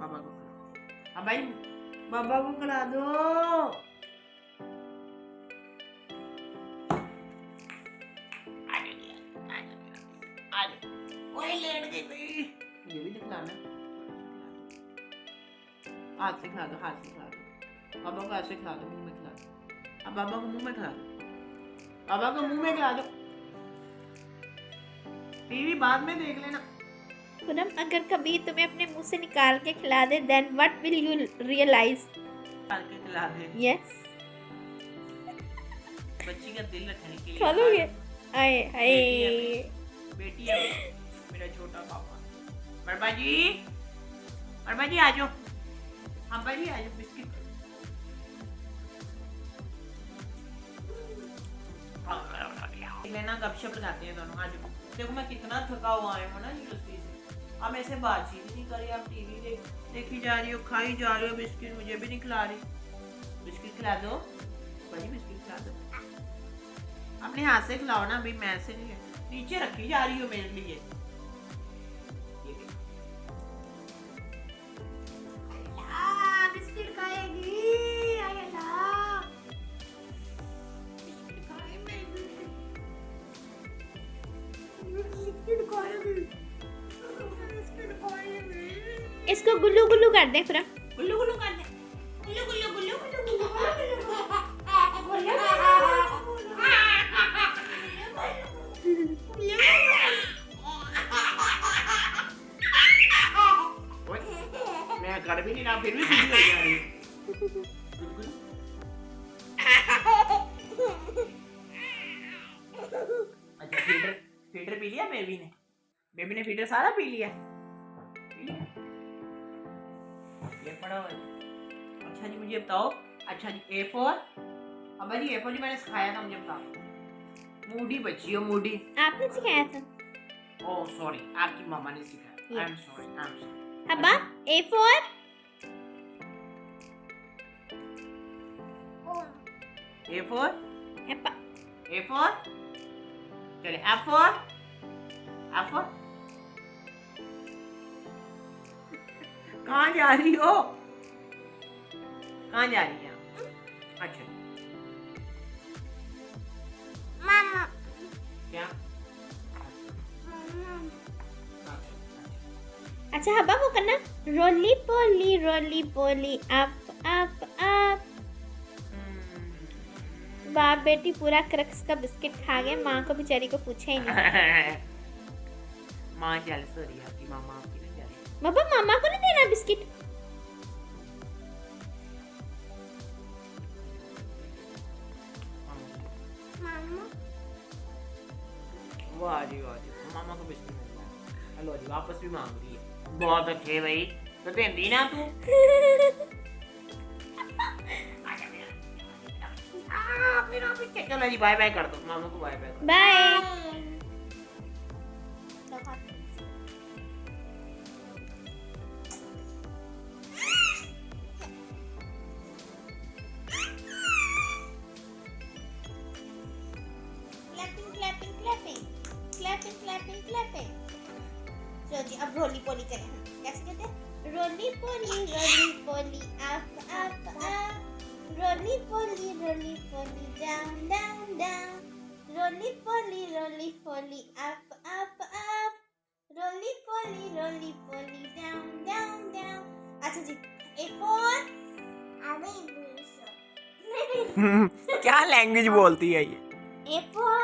पापा को खिलाओ। अब भाई पापा को खिला दो। ओए लेट गई भाई। ये भी खिलाना, हाथ से खिला दो, हाथ से खिला दो। पापा को ऐसे खिला दो, मुंह में खिला दो। अब पापा को मुंह में खिला दो, पापा को मुंह में खिला दो। टीवी बाद में देख लेना। पूनम, अगर कभी तुम्हें अपने मुंह से निकाल के खिला दे, then what will you realize? निकाल के खिला दे। Yes. बच्ची का दिल रखने के लिए। चलोगे? आए हाय। बेटी है मेरा छोटा पापा। बड़बा जी, बड़बा जी आ जाओ। अब्बा जी आ जाओ, बिस्किट लेना। गपशप लगाते हैं दोनों। आ जाओ। देखो मैं कितना थका हुआ आया हूँ ना यूनिवर्सिटी से। अब ऐसे बातचीत नहीं करी, आप टीवी देखी जा रही हो, खाई जा रही हो बिस्किट, मुझे भी नहीं खिला रही। बिस्किट खिला दो भाई, बिस्किट खिला दो। अपने हाथ से खिलाओ ना, अभी मैं से नहीं, नीचे रखी जा रही हो मेरे लिए। बिस्किट खाएगी। इसको गुल्लू गुल्लू कर दे पूरा। गुल्लू गुल्लू कर दे। गुल्लू गुल्लू गुल्लू गुल्लू मैं कर भी नहीं रहा, फिर भी सीधी हो जा रही है। अच्छा फीडर पी लिया बेबी ने फीडर सारा पी लिया। ये पढ़ो। अच्छा जी मुझे बताओ। अच्छा जी A4। अब जी A4 जी मैंने सिखाया था, मुझे बताओ। मूडी बच्ची हो, मूडी आपने सिखाया था। ओह सॉरी, आपकी मामा ने सिखाया। I am sorry. अब्बा A4। A4 अब्बा A4 चले F4 कहाँ जा रही हो? कहाँ जा रही है? अच्छा मामा क्या? अच्छा अब्बा वो करना, रोली पोली अप अप अप। बाप बेटी पूरा क्रक्स का बिस्किट खा गए, माँ को बेचारी को पूछा ही नहीं। माँ जेलस हो रही है आपकी, मामा आपकी नहीं जा रही। बाबा मामा को नहीं देना बिस्किट। वाह जी मामा को बिस्किट मिल गया। हेलो जी वापस भी मांग रही है। बहुत अच्छे भाई, तो देंदी ना तू। चलो जी बाय बाय कर दो, मामा को बाय बाय। बाय। क्लैपिंग। चलो जी अब रोली पोली करें। कैसे कहते हैं? रोली पोली अप अप अप। रोली पोली डाउन डाउन डाउन। रोली पोली अप अप अप। रोली पोली डाउन डाउन डाउन। अच्छा जी A4। क्या लैंग्वेज बोलती है ये? A4